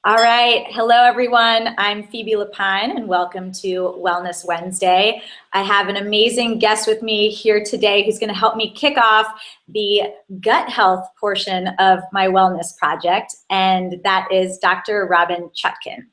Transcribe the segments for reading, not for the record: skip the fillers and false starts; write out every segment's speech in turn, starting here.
All right. Hello, everyone. I'm Phoebe Lapine, and welcome to Wellness Wednesday. I have an amazing guest with me here today who's going to help me kick off the gut health portion of my wellness project, and that is Dr. Robynne Chutkan.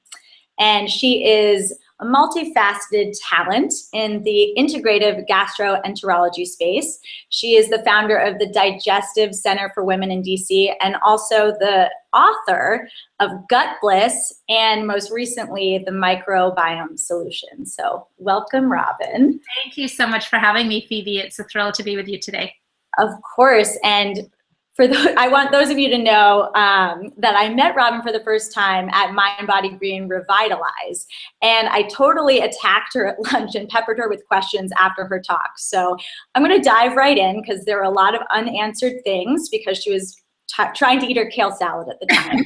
And she is a multifaceted talent in the integrative gastroenterology space. She is the founder of the Digestive Center for Women in DC and also the author of Gut Bliss and most recently the Microbiome Solution. So welcome, Robynne. Thank you so much for having me, Phoebe. It's a thrill to be with you today. Of course. And for I want those of you to know that I met Robynne for the first time at Mind, Body, Green Revitalize. And I totally attacked her at lunch and peppered her with questions after her talk. So I'm going to dive right in because there were a lot of unanswered things because she was trying to eat her kale salad at the time.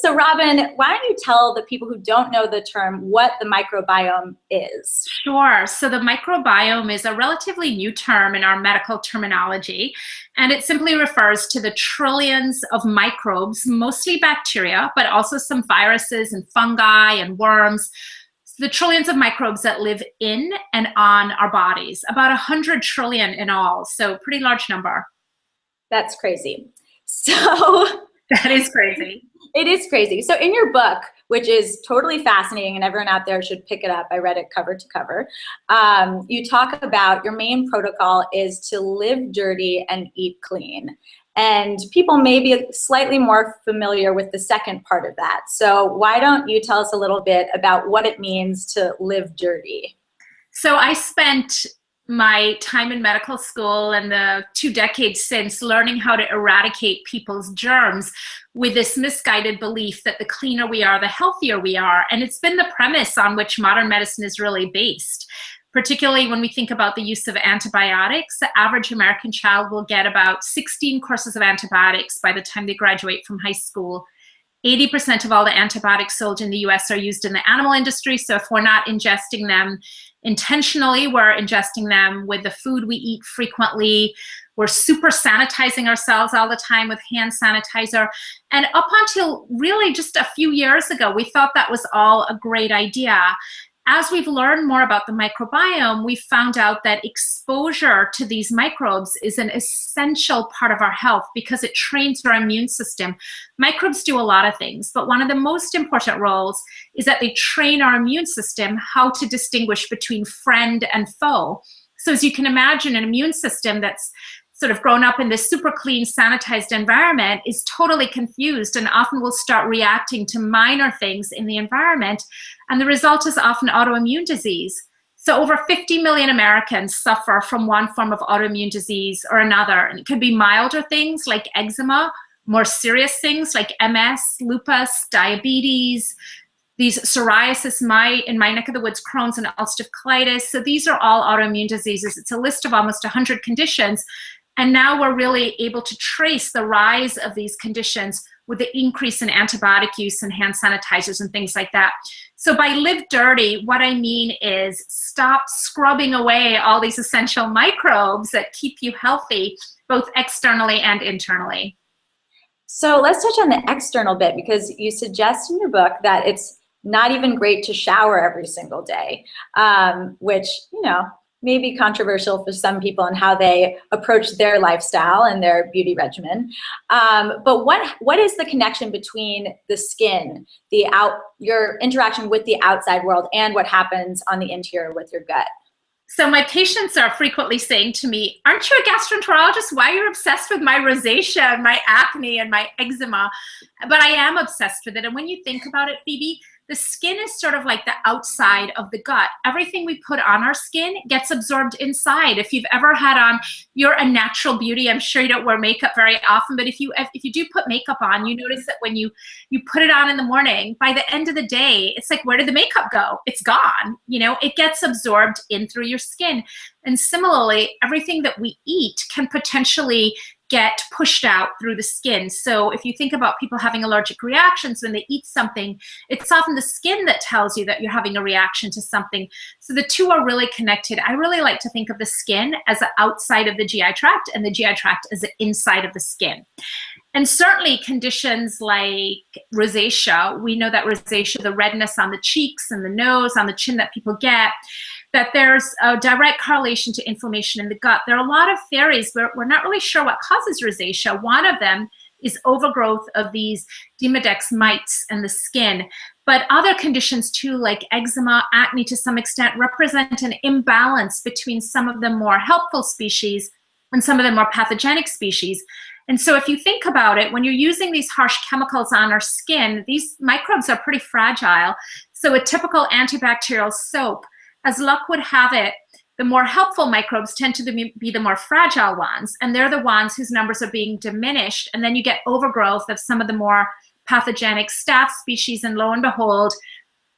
So Robynne, why don't you tell the people who don't know the term what the microbiome is? Sure. So the microbiome is a relatively new term in our medical terminology, and it simply refers to the trillions of microbes, mostly bacteria, but also some viruses and fungi and worms, the trillions of microbes that live in and on our bodies, about 100 trillion in all, so pretty large number. That's crazy. So that is crazy. It is crazy. So in your book, which is totally fascinating and everyone out there should pick it up, I read it cover to cover, you talk about your main protocol is to live dirty and eat clean. And people may be slightly more familiar with the second part of that. So why don't you tell us a little bit about what it means to live dirty? So I spent my time in medical school and the 2 decades since learning how to eradicate people's germs with this misguided belief that the cleaner we are, the healthier we are. And it's been the premise on which modern medicine is really based. Particularly when we think about the use of antibiotics, the average American child will get about 16 courses of antibiotics by the time they graduate from high school. 80% of all the antibiotics sold in the US are used in the animal industry. So if we're not ingesting them intentionally, we're ingesting them with the food we eat frequently. We're super sanitizing ourselves all the time with hand sanitizer. And up until really just a few years ago, we thought that was all a great idea. As we've learned more about the microbiome, we found out that exposure to these microbes is an essential part of our health because it trains our immune system. Microbes do a lot of things, but one of the most important roles is that they train our immune system how to distinguish between friend and foe. So as you can imagine, an immune system that's sort of grown up in this super clean, sanitized environment is totally confused and often will start reacting to minor things in the environment. And the result is often autoimmune disease. So over 50 million Americans suffer from one form of autoimmune disease or another. And it could be milder things like eczema, more serious things like MS, lupus, diabetes, these psoriasis, in my neck of the woods, Crohn's and ulcerative colitis. So these are all autoimmune diseases. It's a list of almost 100 conditions. And now we're really able to trace the rise of these conditions with the increase in antibiotic use and hand sanitizers and things like that. So by live dirty, what I mean is stop scrubbing away all these essential microbes that keep you healthy, both externally and internally. So let's touch on the external bit because you suggest in your book that it's not even great to shower every single day, which, you know, may be controversial for some people and how they approach their lifestyle and their beauty regimen. But what is the connection between the skin, your interaction with the outside world, and what happens on the interior with your gut? So my patients are frequently saying to me, aren't you a gastroenterologist? Why are you obsessed with my rosacea and my acne and my eczema? But I am obsessed with it. And when you think about it, Phoebe, the skin is sort of like the outside of the gut. Everything we put on our skin gets absorbed inside. If you've ever had on, you're a natural beauty. I'm sure you don't wear makeup very often, but if you do put makeup on, you notice that when you put it on in the morning, by the end of the day, it's like, where did the makeup go? It's gone. You know, it gets absorbed in through your skin. And similarly, everything that we eat can potentially get pushed out through the skin. So if you think about people having allergic reactions when they eat something, it's often the skin that tells you that you're having a reaction to something. So the two are really connected. I really like to think of the skin as the outside of the GI tract and the GI tract as the inside of the skin. And certainly conditions like rosacea, we know that rosacea, the redness on the cheeks and the nose, on the chin that people get, that there's a direct correlation to inflammation in the gut. There are a lot of theories where we're not really sure what causes rosacea. One of them is overgrowth of these Demodex mites in the skin. But other conditions too, like eczema, acne to some extent, represent an imbalance between some of the more helpful species and some of the more pathogenic species. And so if you think about it, when you're using these harsh chemicals on our skin, these microbes are pretty fragile. So a typical antibacterial soap, as luck would have it, the more helpful microbes tend to be the more fragile ones, and they're the ones whose numbers are being diminished, and then you get overgrowth of some of the more pathogenic staph species, and lo and behold,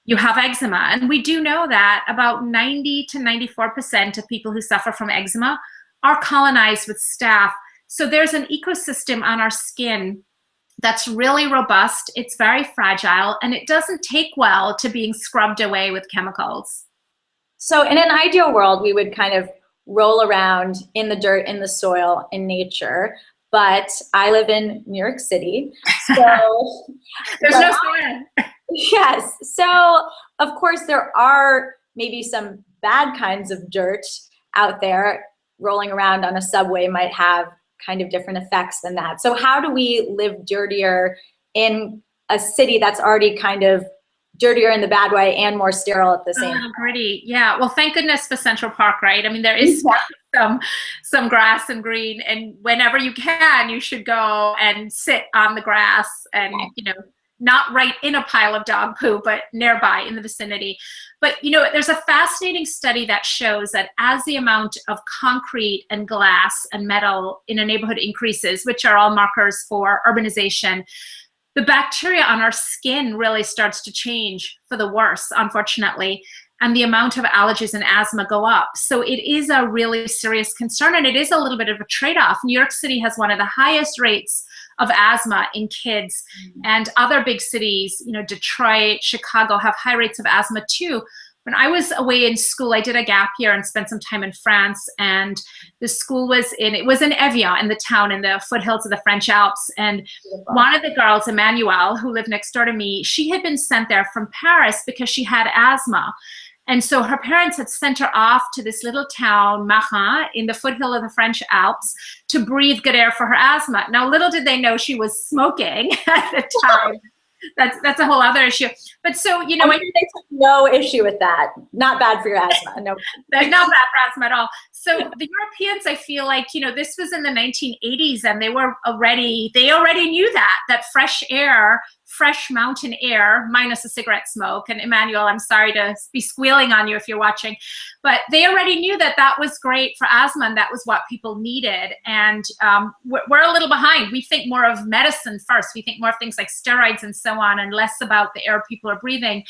you have eczema. And we do know that about 90 to 94% of people who suffer from eczema are colonized with staph. So there's an ecosystem on our skin that's really robust, it's very fragile, and it doesn't take well to being scrubbed away with chemicals. So in an ideal world, we would kind of roll around in the dirt, in the soil, in nature. But I live in New York City, so there's no sand. Yes. So of course there are maybe some bad kinds of dirt out there. Rolling around on a subway might have kind of different effects than that. So how do we live dirtier in a city that's already kind of dirtier in the bad way and more sterile at the same time? Gritty. Yeah. Well, thank goodness for Central Park, right? I mean, there is some grass and green, and whenever you can, you should go and sit on the grass and, you know, not right in a pile of dog poo, but nearby in the vicinity. But, you know, there's a fascinating study that shows that as the amount of concrete and glass and metal in a neighborhood increases, which are all markers for urbanization, the bacteria on our skin really starts to change for the worse, unfortunately, and the amount of allergies and asthma go up. So it is a really serious concern, and it is a little bit of a trade-off. New York City has one of the highest rates of asthma in kids, and other big cities, you know, Detroit, Chicago, have high rates of asthma too. When I was away in school, I did a gap year and spent some time in France, and the school was in Evian, in the town in the foothills of the French Alps. And one of the girls, Emmanuelle, who lived next door to me, she had been sent there from Paris because she had asthma. And so her parents had sent her off to this little town, Marin, in the foothill of the French Alps, to breathe good air for her asthma. Now, little did they know she was smoking at the time. That's a whole other issue. But so, you know, they took no issue with that. Not bad for your asthma. No, not bad for asthma at all. So the Europeans, I feel like, you know, this was in the 1980s, and they already knew that fresh air, fresh mountain air, minus the cigarette smoke. And Emmanuelle, I'm sorry to be squealing on you if you're watching, but they already knew that was great for asthma, and that was what people needed. And we're a little behind. We think more of medicine first. We think more of things like steroids and so on, and less about the air people are breathing.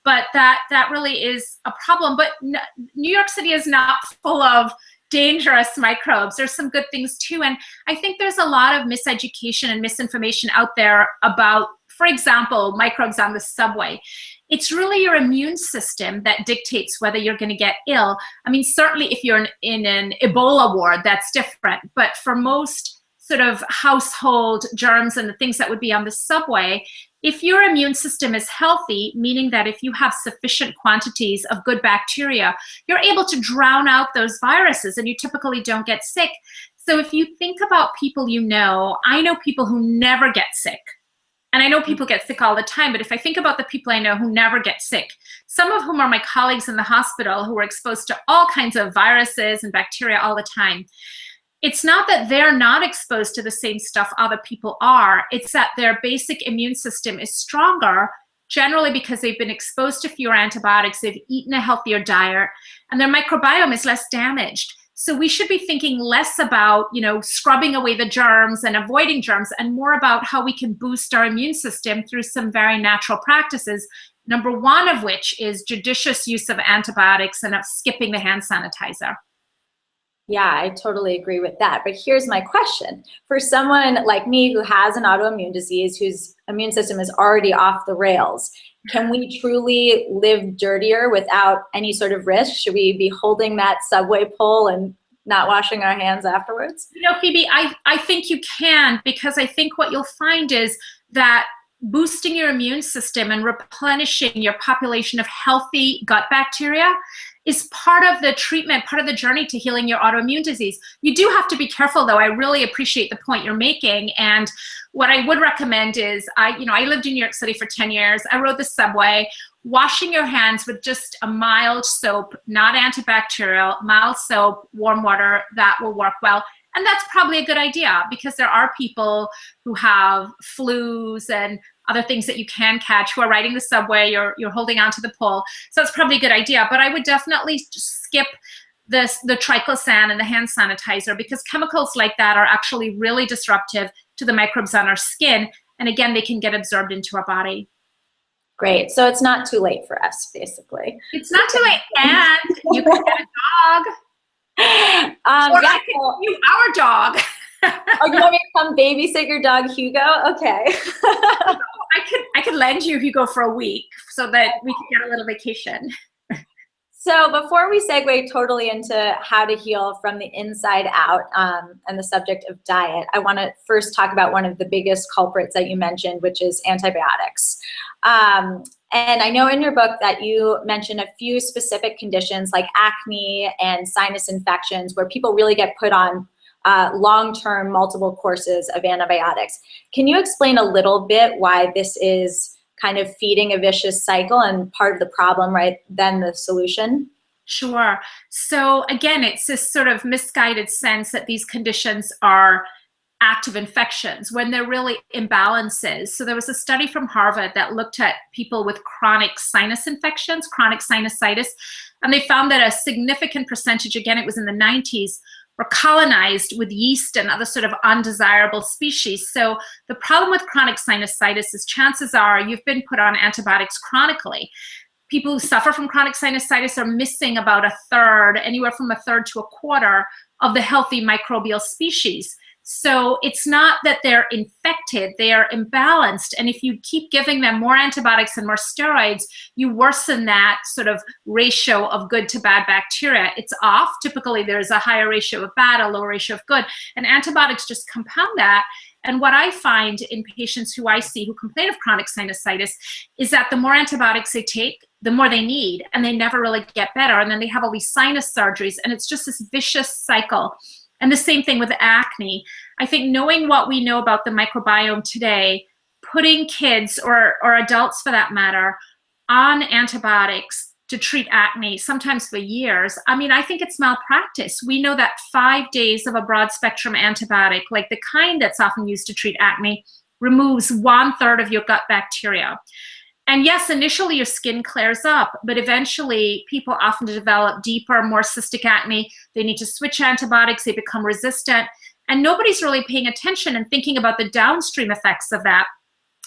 But that really is a problem. But New York City is not full of dangerous microbes. There's some good things too. And I think there's a lot of miseducation and misinformation out there about, for example, microbes on the subway. It's really your immune system that dictates whether you're going to get ill. I mean, certainly if you're in an Ebola ward, that's different. But for most sort of household germs and the things that would be on the subway, if your immune system is healthy, meaning that if you have sufficient quantities of good bacteria, you're able to drown out those viruses, and you typically don't get sick. So if you think about people you know, I know people who never get sick. And I know people get sick all the time, but if I think about the people I know who never get sick, some of whom are my colleagues in the hospital who are exposed to all kinds of viruses and bacteria all the time, it's not that they're not exposed to the same stuff other people are. It's that their basic immune system is stronger, generally because they've been exposed to fewer antibiotics, they've eaten a healthier diet, and their microbiome is less damaged. So we should be thinking less about, you know, scrubbing away the germs and avoiding germs, and more about how we can boost our immune system through some very natural practices. Number one of which is judicious use of antibiotics and of skipping the hand sanitizer. Yeah, I totally agree with that. But here's my question. For someone like me who has an autoimmune disease, whose immune system is already off the rails, can we truly live dirtier without any sort of risk? Should we be holding that subway pole and not washing our hands afterwards? You know, Phoebe, I think you can, because I think what you'll find is that boosting your immune system and replenishing your population of healthy gut bacteria is part of the treatment, part of the journey to healing your autoimmune disease. You do have to be careful, though. I really appreciate the point you're making. And what I would recommend is, I lived in New York City for 10 years. I rode the subway. Washing your hands with just a mild soap, not antibacterial, mild soap, warm water, that will work well. And that's probably a good idea, because there are people who have flus and other things that you can catch who are riding the subway, you're holding onto the pole. So it's probably a good idea. But I would definitely skip the triclosan and the hand sanitizer, because chemicals like that are actually really disruptive to the microbes on our skin. And again, they can get absorbed into our body. Great. So it's not too late for us, basically. It's not too late. And you can get a dog. Or I can give you our dog. Oh, you want me to come babysit your dog, Hugo? Okay. I could lend you Hugo for a week so that we can get a little vacation. So before we segue totally into how to heal from the inside out and the subject of diet, I want to first talk about one of the biggest culprits that you mentioned, which is antibiotics. And I know in your book that you mentioned a few specific conditions like acne and sinus infections where people really get put on long-term multiple courses of antibiotics. Can you explain a little bit why this is kind of feeding a vicious cycle and part of the problem, right, then the solution? Sure. So again, it's this sort of misguided sense that these conditions are active infections when they're really imbalances. So there was a study from Harvard that looked at people with chronic sinus infections, chronic sinusitis, and they found that a significant percentage, again, it was in the 90s, were colonized with yeast and other sort of undesirable species. So the problem with chronic sinusitis is chances are you've been put on antibiotics chronically. People who suffer from chronic sinusitis are missing about a third, anywhere from a third to a quarter of the healthy microbial species. So it's not that they're infected, they are imbalanced. And if you keep giving them more antibiotics and more steroids, you worsen that sort of ratio of good to bad bacteria. It's off. Typically, there's a higher ratio of bad, a lower ratio of good. And antibiotics just compound that. And what I find in patients who I see who complain of chronic sinusitis is that the more antibiotics they take, the more they need, and they never really get better. And then they have all these sinus surgeries, and it's just this vicious cycle. And the same thing with acne. I think knowing what we know about the microbiome today, putting kids or adults for that matter on antibiotics to treat acne, sometimes for years, I mean, I think it's malpractice. We know that 5 days of a broad spectrum antibiotic, like the kind that's often used to treat acne, removes 1/3 of your gut bacteria. And yes, initially your skin clears up, but eventually people often develop deeper, more cystic acne. They need to switch antibiotics, they become resistant, and nobody's really paying attention and thinking about the downstream effects of that.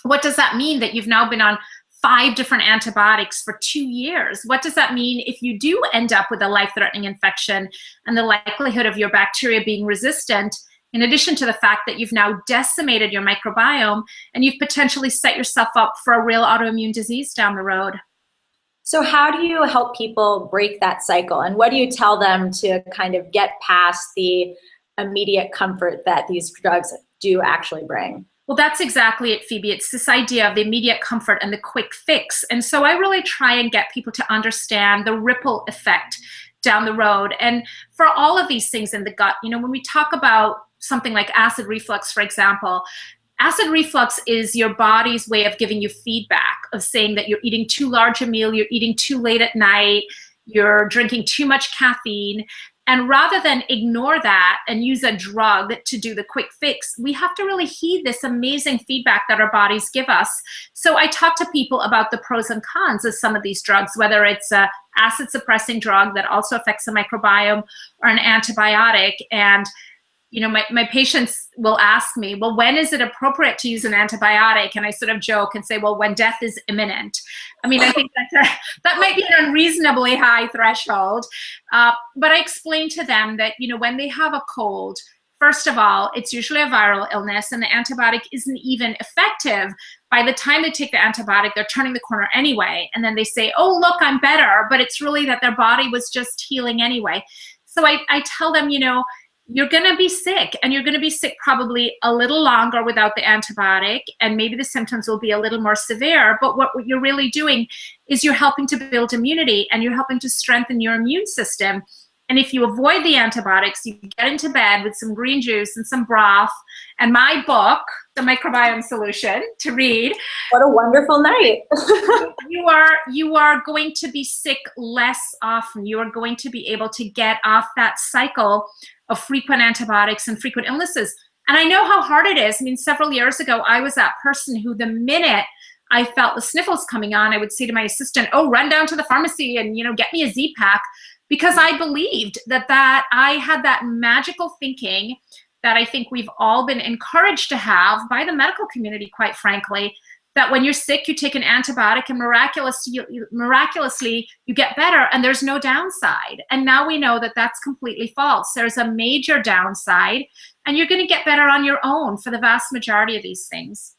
What does that mean that you've now been on 5 different antibiotics for 2 years? What does that mean if you do end up with a life-threatening infection and the likelihood of your bacteria being resistant, in addition to the fact that you've now decimated your microbiome and you've potentially set yourself up for a real autoimmune disease down the road? So how do you help people break that cycle? And what do you tell them to kind of get past the immediate comfort that these drugs do actually bring? Well, that's exactly it, Phoebe. It's this idea of the immediate comfort and the quick fix. And so I really try and get people to understand the ripple effect down the road. And for all of these things in the gut, you know, when we talk about something like acid reflux, for example, acid reflux is your body's way of giving you feedback, of saying that you're eating too large a meal, you're eating too late at night, you're drinking too much caffeine. And rather than ignore that and use a drug to do the quick fix, we have to really heed this amazing feedback that our bodies give us. So I talk to people about the pros and cons of some of these drugs, whether it's a acid suppressing drug that also affects the microbiome or an antibiotic. And you know, my patients will ask me, well, when is it appropriate to use an antibiotic? And I sort of joke and say, well, when death is imminent. I mean, I think that might be an unreasonably high threshold. But I explain to them that, you know, when they have a cold, first of all, it's usually a viral illness and the antibiotic isn't even effective. By the time they take the antibiotic, they're turning the corner anyway. And then they say, oh, look, I'm better. But it's really that their body was just healing anyway. So I tell them, you're going to be sick, and you're going to be sick probably a little longer without the antibiotic, and maybe the symptoms will be a little more severe. But what you're really doing is you're helping to build immunity, and you're helping to strengthen your immune system. And if you avoid the antibiotics, you get into bed with some green juice and some broth and my book, The Microbiome Solution, to read. What a wonderful night. you are going to be sick less often. You are going to be able to get off that cycle of frequent antibiotics and frequent illnesses. And I know how hard it is. I mean, several years ago, I was that person who, the minute I felt the sniffles coming on, I would say to my assistant, oh, run down to the pharmacy and, get me a Z-Pack. Because I believed that I had that magical thinking that I think we've all been encouraged to have by the medical community, quite frankly, that when you're sick, you take an antibiotic and miraculously you get better and there's no downside. And now we know that that's completely false. There's a major downside, and you're going to get better on your own for the vast majority of these things.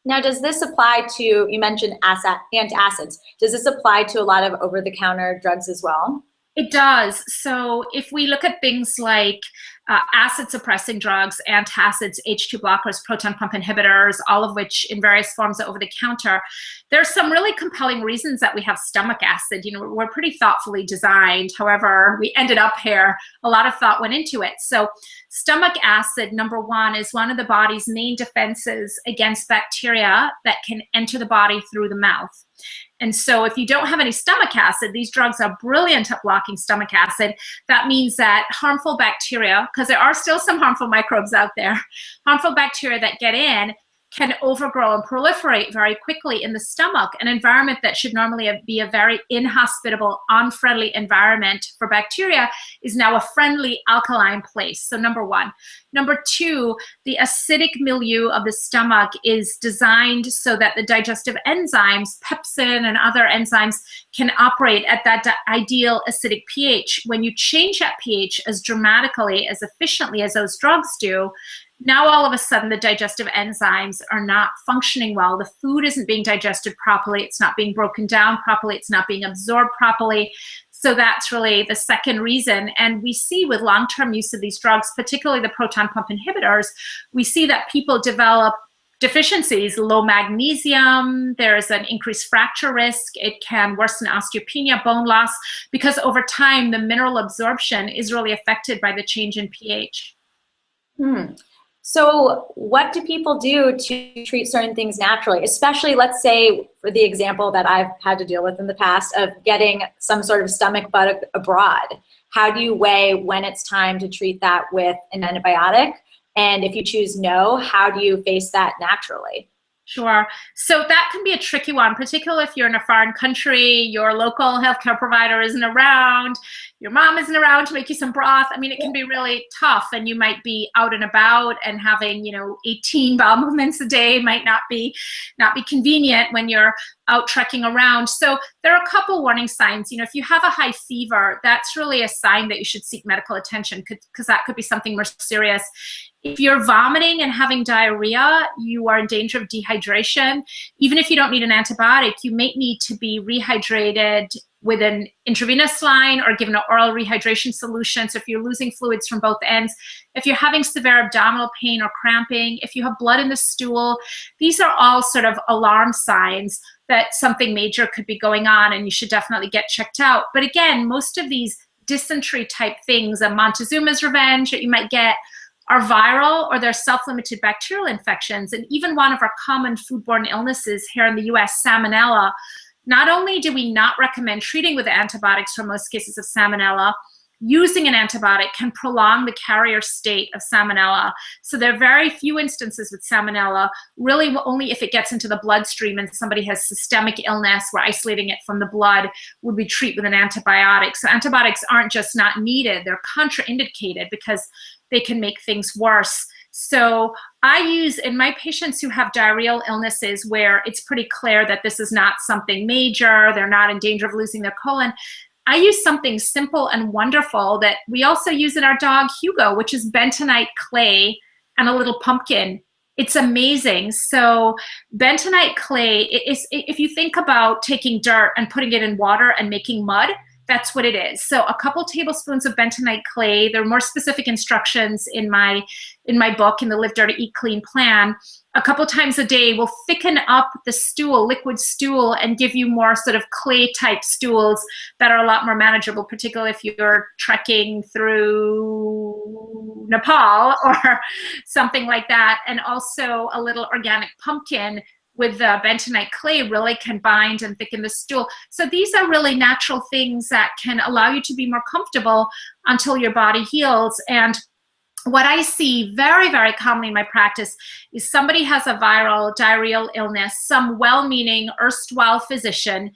Now, does this apply to, you mentioned antacids, does this apply to a lot of over-the-counter drugs as well? It does. So if we look at things like acid-suppressing drugs, antacids, H2 blockers, proton pump inhibitors, all of which in various forms are over-the-counter, there's some really compelling reasons that we have stomach acid. We're pretty thoughtfully designed. However, we ended up here. A lot of thought went into it. So stomach acid, number one, is one of the body's main defenses against bacteria that can enter the body through the mouth. And so if you don't have any stomach acid, these drugs are brilliant at blocking stomach acid. That means that harmful bacteria, because there are still some harmful microbes out there, harmful bacteria that get in can overgrow and proliferate very quickly in the stomach, an environment that should normally be a very inhospitable, unfriendly environment for bacteria is now a friendly alkaline place. So number one. Number two, the acidic milieu of the stomach is designed so that the digestive enzymes, pepsin and other enzymes, can operate at that ideal acidic pH. When you change that pH as dramatically, as efficiently as those drugs do, now all of a sudden the digestive enzymes are not functioning well. The food isn't being digested properly. It's not being broken down properly. It's not being absorbed properly. So that's really the second reason. And we see with long-term use of these drugs, particularly the proton pump inhibitors, we see that people develop deficiencies, low magnesium, there's an increased fracture risk, it can worsen osteopenia, bone loss, because over time the mineral absorption is really affected by the change in pH. So what do people do to treat certain things naturally? Especially, let's say, for the example that I've had to deal with in the past of getting some sort of stomach bug abroad. How do you weigh when it's time to treat that with an antibiotic? And if you choose no, how do you face that naturally? Sure. So that can be a tricky one, particularly if you're in a foreign country, your local healthcare provider isn't around, your mom isn't around to make you some broth. I mean, it can be really tough, and you might be out and about, and having, 18 bowel movements a day might not be convenient when you're out trekking around. So there are a couple warning signs. If you have a high fever, that's really a sign that you should seek medical attention, because that could be something more serious. If you're vomiting and having diarrhea, you are in danger of dehydration. Even if you don't need an antibiotic, you may need to be rehydrated with an intravenous line or given an oral rehydration solution. So if you're losing fluids from both ends, if you're having severe abdominal pain or cramping, if you have blood in the stool, these are all sort of alarm signs that something major could be going on, and you should definitely get checked out. But again, most of these dysentery type things, a Montezuma's revenge that you might get, are viral, or they're self-limited bacterial infections. And even one of our common foodborne illnesses here in the US, salmonella, not only do we not recommend treating with antibiotics for most cases of salmonella, using an antibiotic can prolong the carrier state of salmonella. So there are very few instances with salmonella, really only if it gets into the bloodstream and somebody has systemic illness, where isolating it from the blood would be treated with an antibiotic. So antibiotics aren't just not needed, they're contraindicated because they can make things worse. So I use, in my patients who have diarrheal illnesses where it's pretty clear that this is not something major, they're not in danger of losing their colon, I use something simple and wonderful that we also use in our dog Hugo, which is bentonite clay and a little pumpkin. It's amazing. So bentonite clay, if you think about taking dirt and putting it in water and making mud, that's what it is. So a couple tablespoons of bentonite clay. There are more specific instructions in my book, in the Live Dirty, Eat Clean plan. A couple times a day will thicken up the stool, liquid stool, and give you more sort of clay type stools that are a lot more manageable, particularly if you're trekking through Nepal or something like that. And also a little organic pumpkin with the bentonite clay really can bind and thicken the stool. So these are really natural things that can allow you to be more comfortable until your body heals. And what I see very, very commonly in my practice is somebody has a viral diarrheal illness, some well-meaning erstwhile physician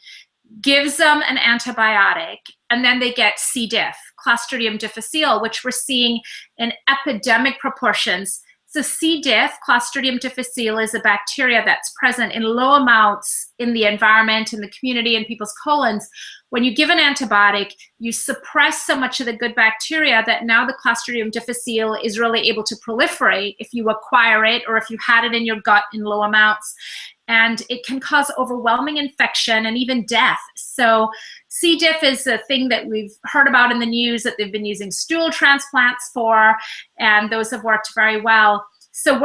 gives them an antibiotic, and then they get C. diff, Clostridium difficile, which we're seeing in epidemic proportions. So C. diff, Clostridium difficile, is a bacteria that's present in low amounts in the environment, in the community, in people's colons. When you give an antibiotic, you suppress so much of the good bacteria that now the Clostridium difficile is really able to proliferate if you acquire it or if you had it in your gut in low amounts. And it can cause overwhelming infection and even death. So C. diff is a thing that we've heard about in the news that they've been using stool transplants for, and those have worked very well. So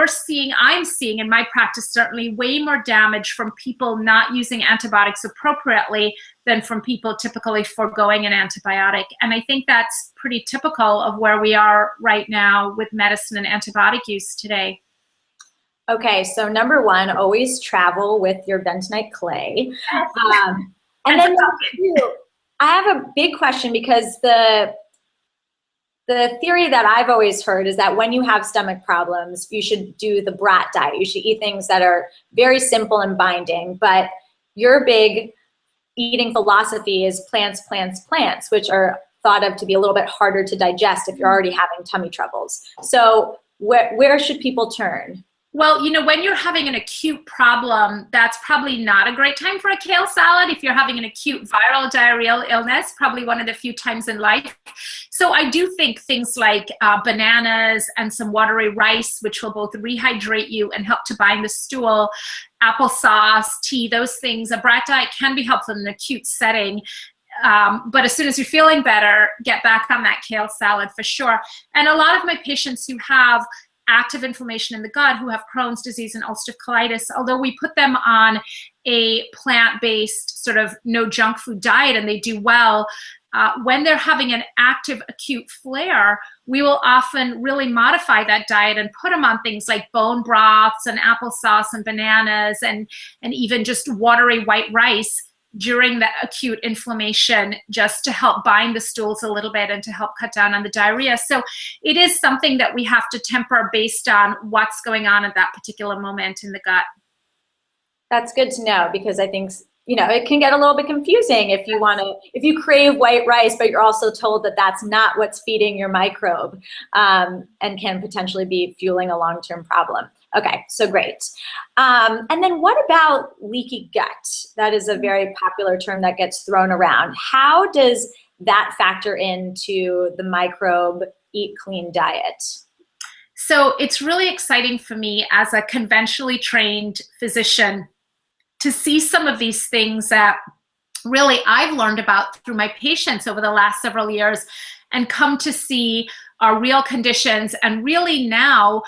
I'm seeing in my practice certainly way more damage from people not using antibiotics appropriately than from people typically foregoing an antibiotic. And I think that's pretty typical of where we are right now with medicine and antibiotic use today. Okay, so number one, always travel with your bentonite clay. And then number two, I have a big question, because the theory that I've always heard is that when you have stomach problems, you should do the BRAT diet. You should eat things that are very simple and binding, but your big eating philosophy is plants, plants, plants, which are thought of to be a little bit harder to digest if you're already having tummy troubles. So where should people turn? Well, you know, when you're having an acute problem, that's probably not a great time for a kale salad. If you're having an acute viral diarrheal illness, probably one of the few times in life. So I do think things like bananas and some watery rice, which will both rehydrate you and help to bind the stool, applesauce, tea, those things. A BRAT diet can be helpful in an acute setting. But as soon as you're feeling better, get back on that kale salad for sure. And a lot of my patients who have active inflammation in the gut, who have Crohn's disease and ulcerative colitis, although we put them on a plant-based sort of no junk food diet and they do well, when they're having an active acute flare, we will often really modify that diet and put them on things like bone broths and applesauce and bananas and even just watery white rice during the acute inflammation, just to help bind the stools a little bit and to help cut down on the diarrhea. So it is something that we have to temper based on what's going on at that particular moment in the gut. That's good to know, because I think, you know, it can get a little bit confusing if you crave white rice, but you're also told that that's not what's feeding your microbe, and can potentially be fueling a long-term problem. Okay, so great. And then what about leaky gut? That is a very popular term that gets thrown around. How does that factor into the microbe eat clean diet? So it's really exciting for me as a conventionally trained physician to see some of these things that really I've learned about through my patients over the last several years and come to see are real conditions, and really now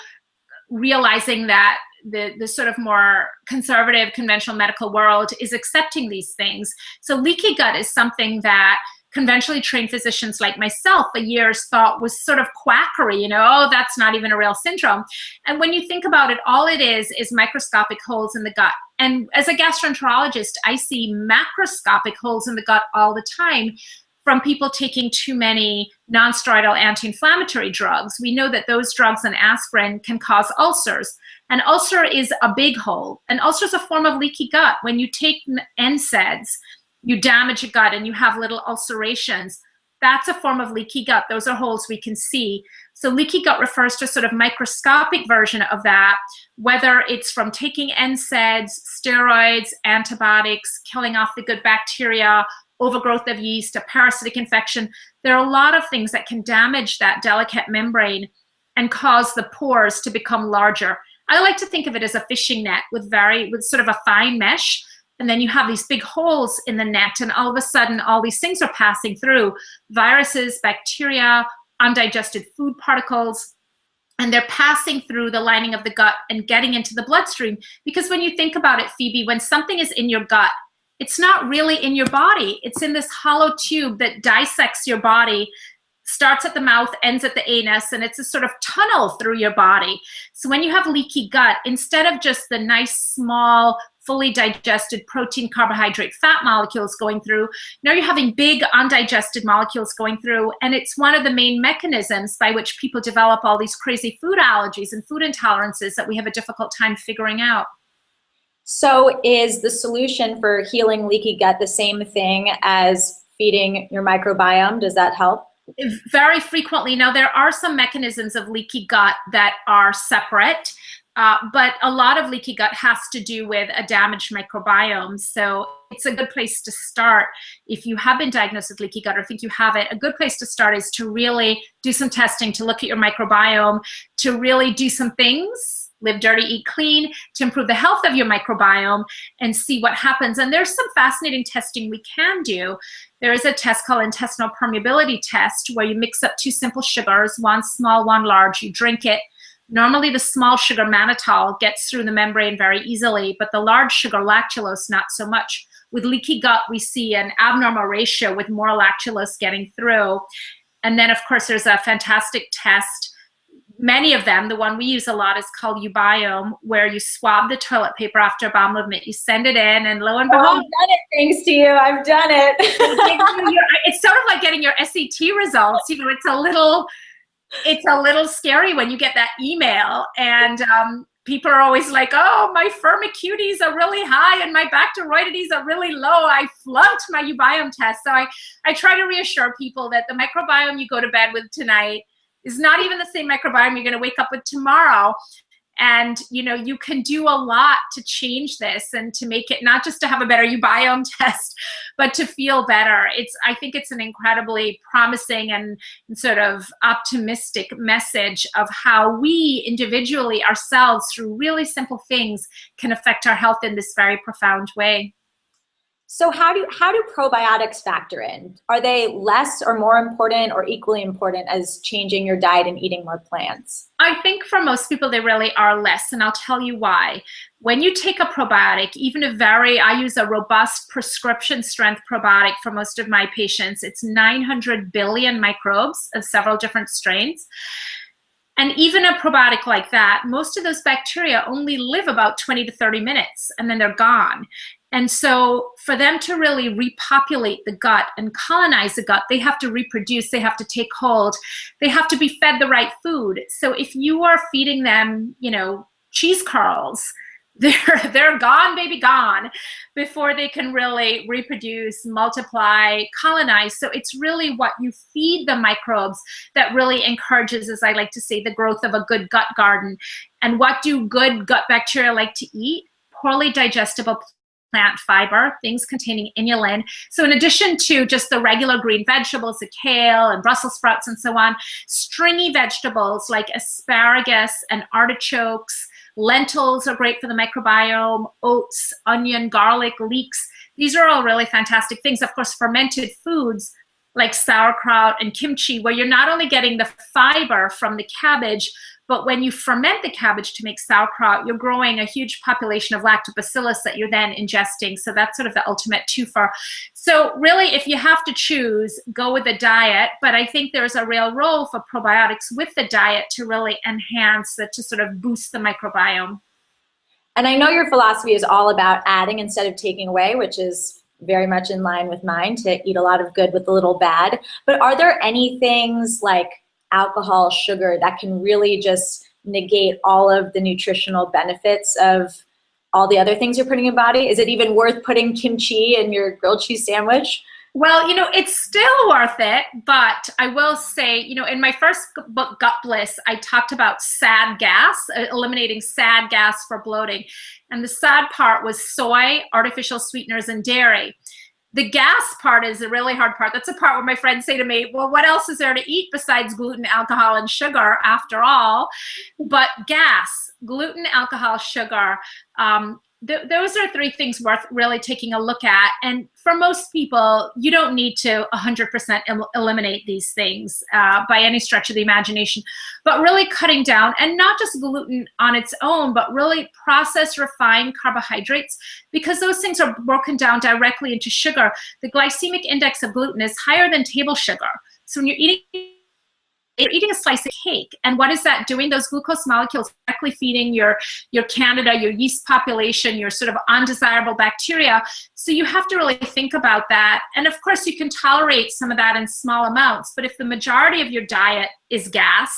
realizing that the sort of more conservative conventional medical world is accepting these things. So leaky gut is something that conventionally trained physicians like myself for years thought was sort of quackery, you know, oh, that's not even a real syndrome. And when you think about it, all it is microscopic holes in the gut. And as a gastroenterologist, I see macroscopic holes in the gut all the time from people taking too many non-steroidal anti-inflammatory drugs. We know that those drugs and aspirin can cause ulcers. An ulcer is a big hole. An ulcer is a form of leaky gut. When you take NSAIDs, you damage your gut and you have little ulcerations. That's a form of leaky gut. Those are holes we can see. So leaky gut refers to a sort of microscopic version of that, whether it's from taking NSAIDs, steroids, antibiotics, killing off the good bacteria, overgrowth of yeast, a parasitic infection. There are a lot of things that can damage that delicate membrane and cause the pores to become larger. I like to think of it as a fishing net with sort of a fine mesh. and then you have these big holes in the net, and all of a sudden all these things are passing through: viruses, bacteria, undigested food particles, and they're passing through the lining of the gut and getting into the bloodstream. Because when you think about it, Phoebe, when something is in your gut, it's not really in your body. It's in this hollow tube that dissects your body, starts at the mouth, ends at the anus, and it's a sort of tunnel through your body. So when you have leaky gut, instead of just the nice, small, fully digested protein, carbohydrate, fat molecules going through, now you're having big undigested molecules going through, and it's one of the main mechanisms by which people develop all these crazy food allergies and food intolerances that we have a difficult time figuring out. So is the solution for healing leaky gut the same thing as feeding your microbiome? Does that help? Very frequently. Now, there are some mechanisms of leaky gut that are separate, but a lot of leaky gut has to do with a damaged microbiome. So it's a good place to start. If you have been diagnosed with leaky gut or think you have it, a good place to start is to really do some testing, to look at your microbiome, to really do some things, live dirty, eat clean, to improve the health of your microbiome and see what happens. And there's some fascinating testing we can do. There is a test called intestinal permeability test, where you mix up two simple sugars, one small, one large, you drink it. Normally the small sugar mannitol gets through the membrane very easily, but the large sugar lactulose, not so much. With leaky gut, we see an abnormal ratio with more lactulose getting through. And then, of course, there's a fantastic test. Many of them, the one we use a lot is called Ubiome, where you swab the toilet paper after a bowel movement, you send it in, and lo and behold. I've done it, thanks to you. I've done it. It's sort of like getting your SAT results. You know, it's a little scary when you get that email, and people are always like, oh, my firmicutes are really high and my bacteroidetes are really low. I flunked my Ubiome test. So I try to reassure people that the microbiome you go to bed with tonight is not even the same microbiome you're going to wake up with tomorrow. And, you know, you can do a lot to change this and to make it not just to have a better Ubiome test, but to feel better. I think it's an incredibly promising and sort of optimistic message of how we individually ourselves, through really simple things, can affect our health in this very profound way. So how do probiotics factor in? Are they less or more important or equally important as changing your diet and eating more plants? I think for most people, they really are less, and I'll tell you why. When you take a probiotic, even I use a robust prescription strength probiotic for most of my patients. It's 900 billion microbes of several different strains. And even a probiotic like that, most of those bacteria only live about 20 to 30 minutes, and then they're gone. And so for them to really repopulate the gut and colonize the gut, they have to reproduce, they have to take hold, they have to be fed the right food. So if you are feeding them, you know, cheese curls, they're gone, baby, gone, before they can really reproduce, multiply, colonize. So it's really what you feed the microbes that really encourages, as I like to say, the growth of a good gut garden. And what do good gut bacteria like to eat? Poorly digestible plant fiber, things containing inulin. So in addition to just the regular green vegetables, the kale and Brussels sprouts and so on, stringy vegetables like asparagus and artichokes, lentils are great for the microbiome, oats, onion, garlic, leeks. These are all really fantastic things. Of course, fermented foods like sauerkraut and kimchi, where you're not only getting the fiber from the cabbage, but when you ferment the cabbage to make sauerkraut, you're growing a huge population of lactobacillus that you're then ingesting. So that's sort of the ultimate twofer. So really, if you have to choose, go with the diet. But I think there's a real role for probiotics with the diet to really enhance, to sort of boost the microbiome. And I know your philosophy is all about adding instead of taking away, which is very much in line with mine, to eat a lot of good with a little bad. But are there any things like alcohol, sugar, that can really just negate all of the nutritional benefits of all the other things you're putting in your body? Is it even worth putting kimchi in your grilled cheese sandwich? Well, you know, it's still worth it, but I will say, you know, in my first book, Gut Bliss, I talked about SAD gas, eliminating SAD gas for bloating. And the SAD part was soy, artificial sweeteners, and dairy. The gas part is the really hard part. That's the part where my friends say to me, well, what else is there to eat besides gluten, alcohol, and sugar after all? But gas, gluten, alcohol, sugar, those are three things worth really taking a look at. And for most people, you don't need to 100% eliminate these things by any stretch of the imagination, but really cutting down, and not just gluten on its own, but really processed, refined carbohydrates, because those things are broken down directly into sugar. The glycemic index of gluten is higher than table sugar. So when you're eating a slice of cake, and what is that doing? Those glucose molecules directly feeding your candida, your yeast population, your sort of undesirable bacteria. So you have to really think about that. And of course, you can tolerate some of that in small amounts, but if the majority of your diet is gas,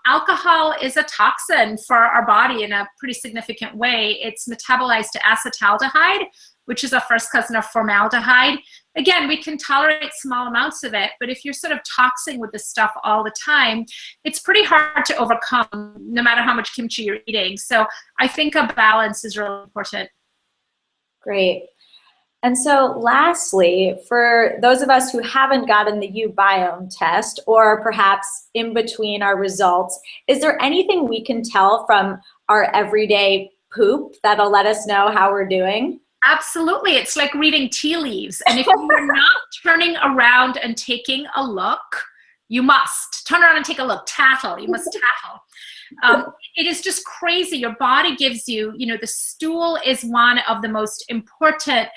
alcohol is a toxin for our body in a pretty significant way. It's metabolized to acetaldehyde, which is a first cousin of formaldehyde. Again, we can tolerate small amounts of it, but if you're sort of toxing with this stuff all the time, it's pretty hard to overcome no matter how much kimchi you're eating. So I think a balance is really important. Great. And so lastly, for those of us who haven't gotten the uBiome test, or perhaps in between our results, is there anything we can tell from our everyday poop that'll let us know how we're doing? Absolutely. It's like reading tea leaves. And if you're not turning around and taking a look, you must turn around and take a look. Tattle. You must tattle. It is just crazy. Your body gives you, the stool is one of the most important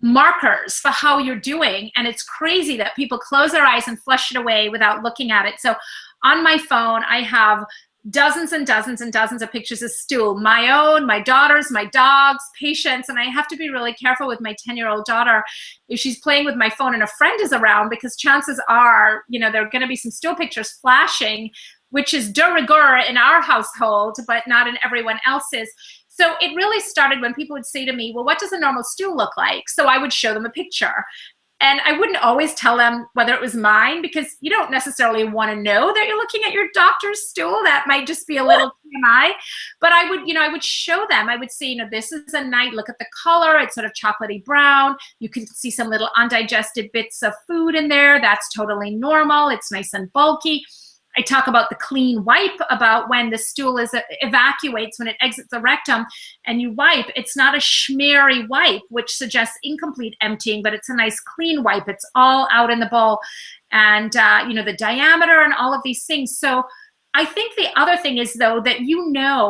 markers for how you're doing. And it's crazy that people close their eyes and flush it away without looking at it. So on my phone, I have dozens and dozens and dozens of pictures of stool, my own, my daughter's, my dog's, patients, and I have to be really careful with my 10-year-old daughter if she's playing with my phone and a friend is around, because chances are, there are going to be some stool pictures flashing, which is de rigueur in our household, but not in everyone else's. So it really started when people would say to me, well, what does a normal stool look like? So I would show them a picture. And I wouldn't always tell them whether it was mine, because you don't necessarily want to know that you're looking at your doctor's stool. That might just be a little TMI. But I would show them. I would say, this is a night. Look at the color. It's sort of chocolatey brown. You can see some little undigested bits of food in there. That's totally normal. It's nice and bulky. I talk about the clean wipe, about when the stool evacuates, when it exits the rectum and you wipe. It's not a schmeary wipe, which suggests incomplete emptying, but it's a nice clean wipe. It's all out in the bowl, and the diameter and all of these things. So I think the other thing is, though, that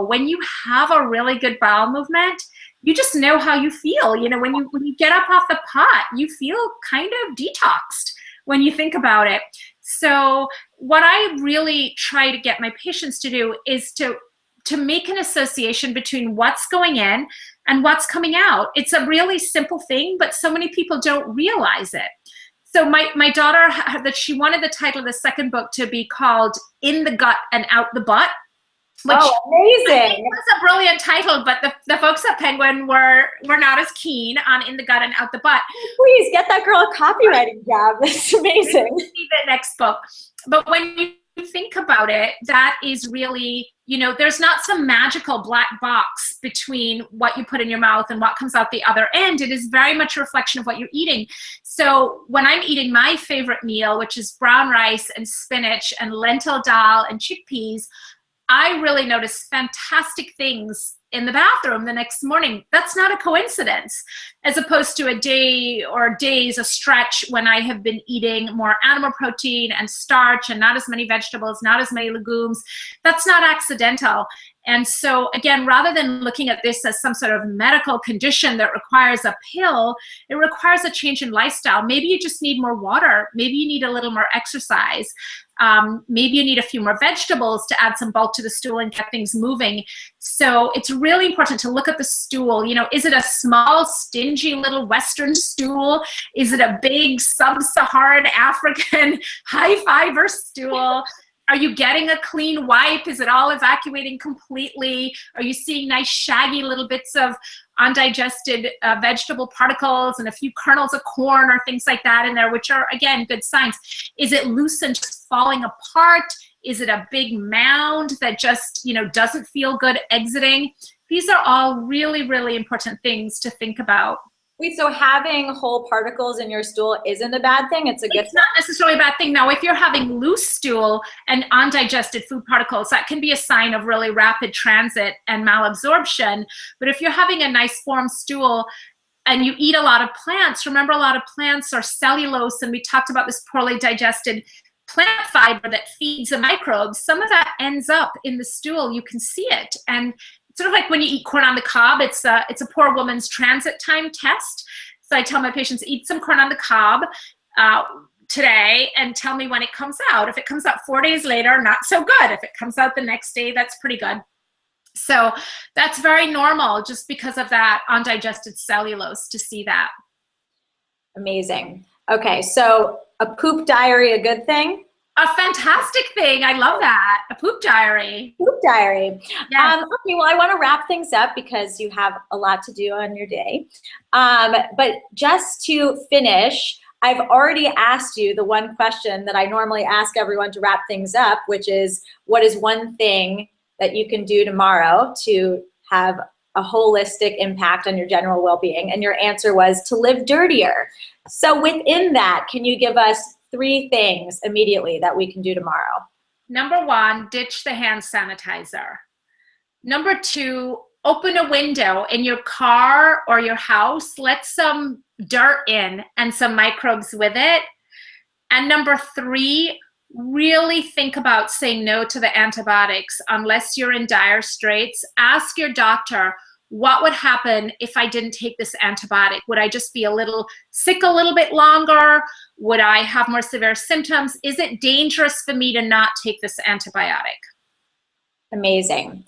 when you have a really good bowel movement, you just know how you feel. When you get up off the pot, you feel kind of detoxed when you think about it. So what I really try to get my patients to do is to make an association between what's going in and what's coming out. It's a really simple thing, but so many people don't realize it. So my daughter, that she wanted the title of the second book to be called In the Gut and Out the Butt. Which amazing. Was a brilliant title, but the folks at Penguin were not as keen on In the Gut and Out the Butt. Please get that girl a copywriting job. That's amazing. See the next book. But when you think about it, that is really, there's not some magical black box between what you put in your mouth and what comes out the other end. It is very much a reflection of what you're eating. So when I'm eating my favorite meal, which is brown rice and spinach and lentil dal and chickpeas, I really notice fantastic things in the bathroom the next morning. That's not a coincidence, as opposed to a day or days, a stretch when I have been eating more animal protein and starch and not as many vegetables, not as many legumes. That's not accidental. And so again, rather than looking at this as some sort of medical condition that requires a pill, it requires a change in lifestyle. Maybe you just need more water. Maybe you need a little more exercise. Maybe you need a few more vegetables to add some bulk to the stool and get things moving. So it's really important to look at the stool. Is it a small, stingy little Western stool? Is it a big sub-Saharan African high-fiber stool? Are you getting a clean wipe? Is it all evacuating completely? Are you seeing nice shaggy little bits of undigested vegetable particles and a few kernels of corn or things like that in there, which are, again, good signs? Is it loose and just falling apart? Is it a big mound that just, doesn't feel good exiting? These are all really, really important things to think about. Wait, so having whole particles in your stool isn't a bad thing? It's a good It's not necessarily a bad thing. Now, if you're having loose stool and undigested food particles, that can be a sign of really rapid transit and malabsorption. But if you're having a nice formed stool and you eat a lot of plants, remember, a lot of plants are cellulose, and we talked about this poorly digested plant fiber that feeds the microbes. Some of that ends up in the stool. You can see it. And sort of like when you eat corn on the cob, it's a poor woman's transit time test. So I tell my patients, eat some corn on the cob today and tell me when it comes out. If it comes out 4 days later, not so good. If it comes out the next day, that's pretty good. So that's very normal just because of that undigested cellulose to see that. Amazing. Okay, so a poop diary, a good thing? A fantastic thing. I love that. A poop diary. Poop diary. Yes. Okay, well, I want to wrap things up because you have a lot to do on your day. But just to finish, I've already asked you the one question that I normally ask everyone to wrap things up, which is, what is one thing that you can do tomorrow to have a holistic impact on your general well-being? And your answer was to live dirtier. So within that, can you give us 3 things immediately that we can do tomorrow? Number 1, ditch the hand sanitizer. Number 2, open a window in your car or your house. Let some dirt in and some microbes with it. And number 3, really think about saying no to the antibiotics unless you're in dire straits. Ask your doctor, what would happen if I didn't take this antibiotic? Would I just be a little sick a little bit longer? Would I have more severe symptoms? Is it dangerous for me to not take this antibiotic? Amazing.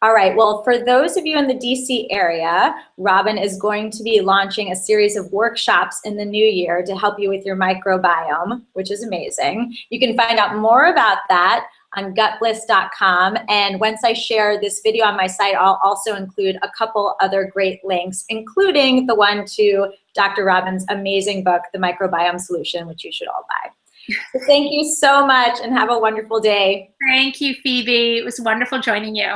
All right, well, for those of you in the DC area, Robynne is going to be launching a series of workshops in the new year to help you with your microbiome, which is amazing. You can find out more about that on gutbliss.com. And once I share this video on my site, I'll also include a couple other great links, including the one to Dr. Robynne's amazing book, The Microbiome Solution, which you should all buy. So thank you so much and have a wonderful day. Thank you, Phoebe. It was wonderful joining you.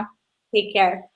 Take care.